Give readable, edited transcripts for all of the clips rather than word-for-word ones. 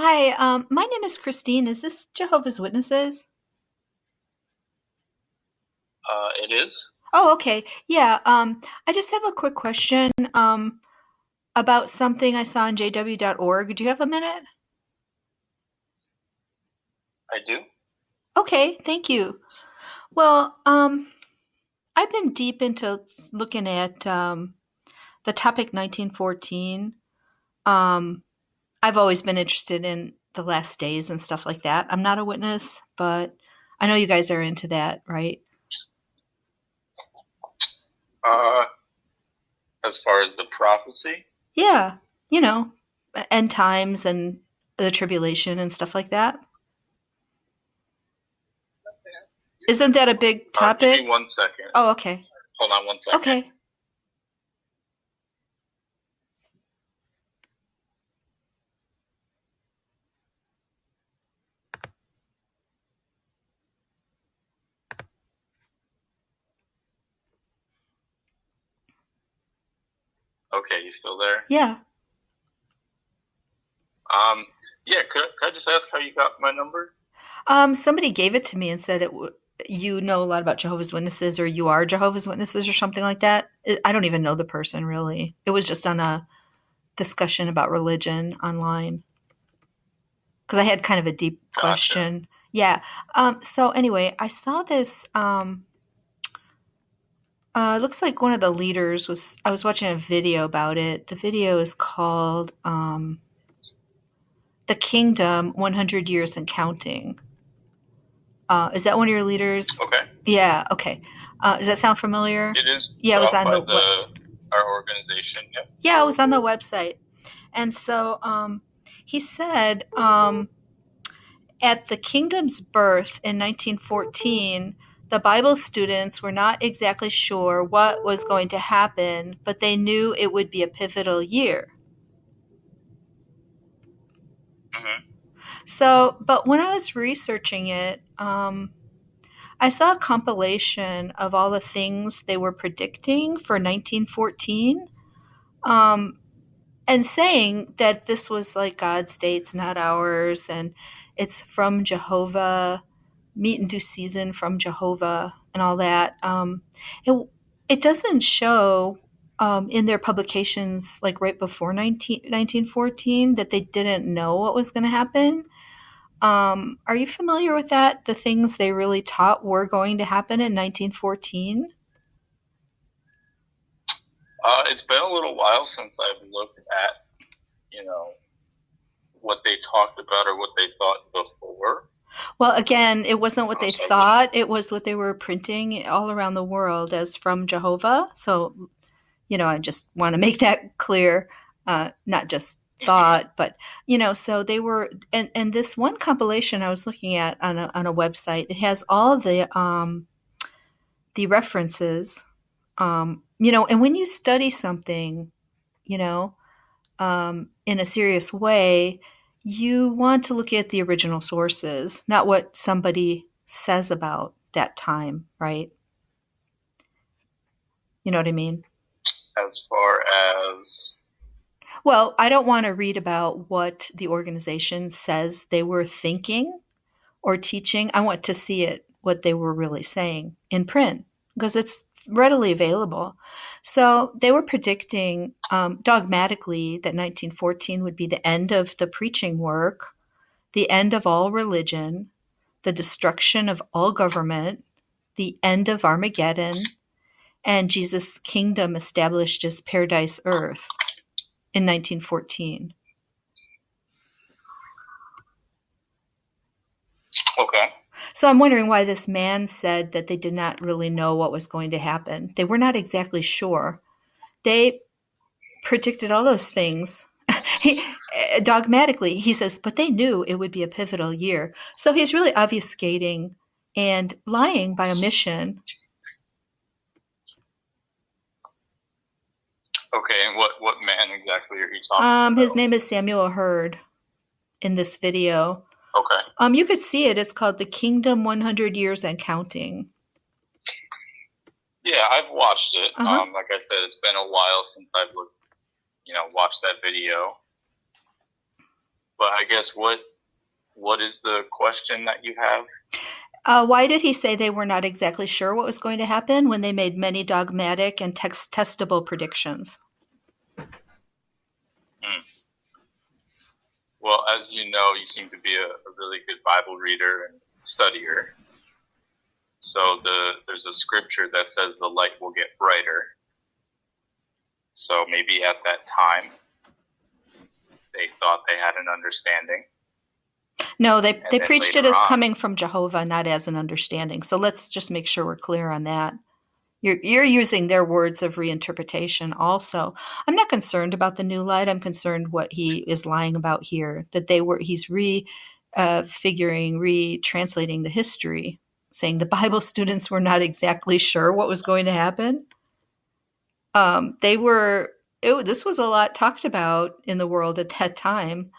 Hi, my name is Christine. Is this Jehovah's Witnesses? It is. Oh, okay. Yeah, I just have a quick question about something I saw on jw.org. Do you have a minute? I do. Okay, thank you. Well, I've been deep into looking at the topic 1914. Um, I've always been interested in the last days and stuff like that. I'm not a witness, but I know you guys are into that, right? Uh, as far as the prophecy, Yeah, you know, end times and the tribulation and stuff like that. Isn't that a big give me topic? 1 second. Oh, okay. Hold on 1 second. Okay. Okay, you still there? Yeah. Um, yeah. Could I just ask how you got my number? Somebody gave it to me and said you know a lot about Jehovah's Witnesses or you are Jehovah's Witnesses or something like that. I don't even know the person really. It was just on a discussion about religion online because I had kind of a deep Gotcha. question. Yeah. So anyway, I saw this. It looks like one of the leaders was. I was watching a video about it. The video is called "The Kingdom: 100 Years and Counting." Is that one of your leaders? Okay. Yeah. Okay. Does that sound familiar? It is Yeah, it put was on on by the the our organization. Yep. yeah, it was on the website. And so he said at the kingdom's birth in 1914, the Bible students were not exactly sure what was going to happen, but they knew it would be a pivotal year. Hmm. So, but when I was researching it, I saw a compilation of all the things they were predicting for 1914, um, and saying that this was like God's dates, not ours, and it's from Jehovah, meet in due season from Jehovah, and all that. It, it doesn't show in their publications, like right before 1914, that they didn't know what was going to happen. Are you familiar with that? The things they really taught were going to happen in 1914? It's been a little while since I've looked at, you know, what they talked about or what they thought before. Well, again, it wasn't what they So I wouldn't. thought. It was what they were printing all around the world as from Jehovah. So, I just want to make that clear. Not just Hmm. thought, but, so they were, and this one compilation I was looking at on a website, it has all the references, and when you study something, you know, in a serious way, you want to look at the original sources, not what somebody says about that time, right? You know what I mean? As far as Well, I don't want to read about what the organization says they were thinking or teaching. I want to see it, what they were really saying in print, because it's readily available. So they were predicting dogmatically that 1914 would be the end of the preaching work, the end of all religion, the destruction of all government, the end of Armageddon, and Jesus' kingdom established as paradise earth in 1914. okay. So I'm wondering why this man said that they did not really know what was going to happen. They were not exactly sure. They predicted all those things. he, Dogmatically, he says, but they knew it would be a pivotal year. So he's really obfuscating and lying by omission. Okay, and what man exactly are you talking His about? name is Samuel Hurd in this video. Okay. You could see it. It's called The Kingdom: 100 Years and Counting. Yeah, I've watched it. Uh huh. Like I said, it's been a while since I've watched that video. But I guess what is the question that you have? Why did he say they were not exactly sure what was going to happen when they made many dogmatic and testable predictions? Hmm. Well, as you know, you seem to be a really good Bible reader and studier. So there's a scripture that says the light will get brighter. So maybe at that time, they thought they had an understanding. No, they preached it as on, coming from Jehovah, not as an understanding. So let's just make sure we're clear on that. You're using their words of reinterpretation also. I'm not concerned about the new light. I'm concerned what he is lying about here, that he's retranslating the history, saying the Bible students were not exactly sure what was going to happen. This was a lot talked about in the world at that time.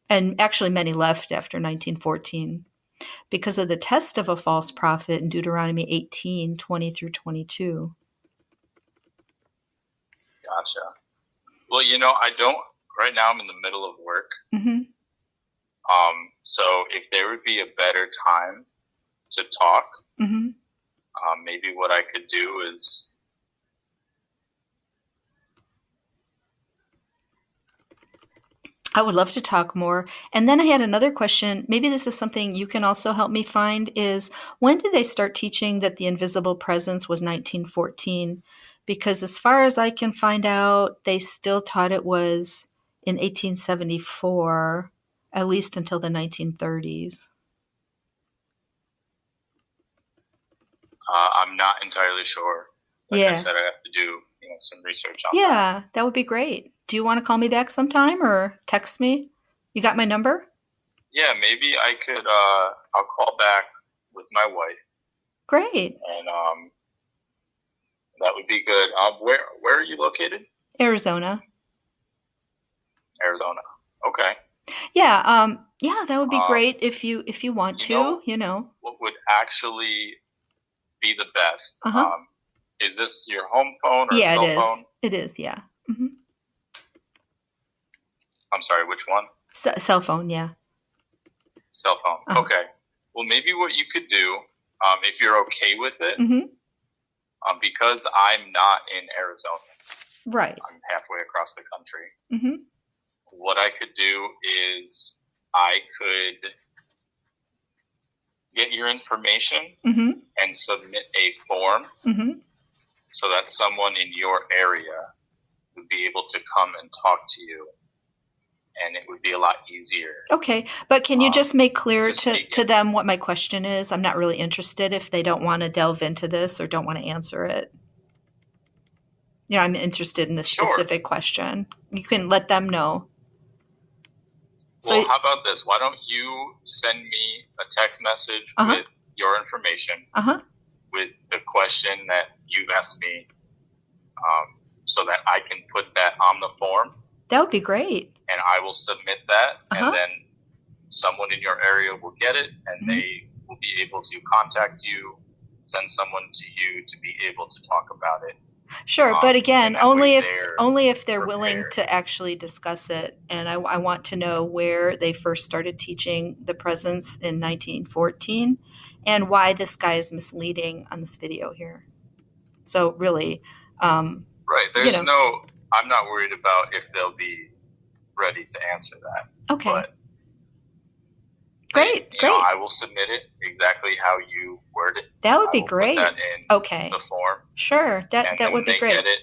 And actually many left after 1914 because of the test of a false prophet in Deuteronomy 18:20 through 22. Gotcha. Well, right now I'm in the middle of work. Mm-hmm. So if there would be a better time to talk, mm-hmm. Maybe what I could do is I would love to talk more. And then I had another question. Maybe this is something you can also help me find is when did they start teaching that the invisible presence was 1914? Because as far as I can find out, they still taught it was in 1874, at least until the 1930s. I'm not entirely sure. Like I said, I have to do some research on that. Yeah, that would be great. Do you want to call me back sometime or text me? You got my number? Yeah, maybe I could. I'll call back with my wife. Great. And that would be good. Where are you located? Arizona. Arizona. Okay. Yeah. Yeah, that would be great if you want to. What would actually be the best? Uh-huh. Is this your home phone or cell phone? It is. Yeah. Mm-hmm. I'm sorry, which one? Cell phone, yeah. Cell phone. Uh-huh. Okay. Well, maybe what you could do, if you're okay with it, mm-hmm. Because I'm not in Arizona. Right. I'm halfway across the country. Mm-hmm. What I could do is I could get your information mm-hmm. and submit a form mm-hmm. so that someone in your area would be able to come and talk to you. And it would be a lot easier. Okay, but can you just make clear to them what my question is? I'm not really interested if they don't want to delve into this or don't want to answer it. I'm interested in the specific question. You can let them know. Well, how about this? Why don't you send me a text message with your information, with the question that you've asked me, so that I can put that on the form? That would be great. And I will submit that, and then someone in your area will get it, and they will be able to contact you, send someone to you to be able to talk about it. Sure, but again, only if they're willing to actually discuss it. And I want to know where they first started teaching the presence in 1914 and why this guy is misleading on this video here. So really, right. I'm not worried about if they'll be ready to answer that. Okay. But great. I will submit it exactly how you word it. That would be great. Put that in the form. Sure. That would be great. Get it.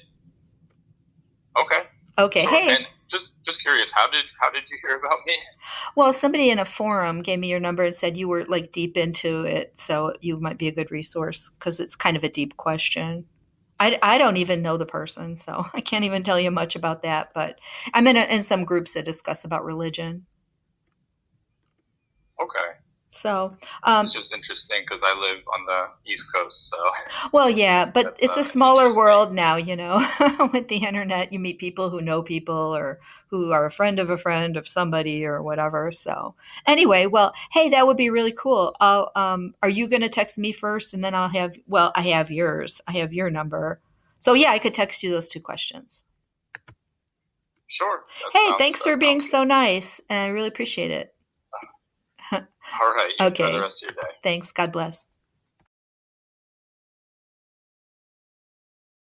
Okay. Okay. Sure. Hey. And just curious, how did you hear about me? Well, somebody in a forum gave me your number and said you were like deep into it, so you might be a good resource because it's kind of a deep question. I don't even know the person, so I can't even tell you much about that. But I'm in some groups that discuss about religion. Okay. So it's just interesting because I live on the East Coast, so. Well, yeah, but it's a smaller world now, with the internet. You meet people who know people or who are a friend of somebody or whatever. So anyway, well, hey, that would be really cool. Are you going to text me first and then I have yours. I have your number. So yeah, I could text you those two questions. Sure. Hey, thanks for That being sounds so good. nice. I really appreciate it. All right. You enjoy the Okay. rest of your day. Thanks. God bless.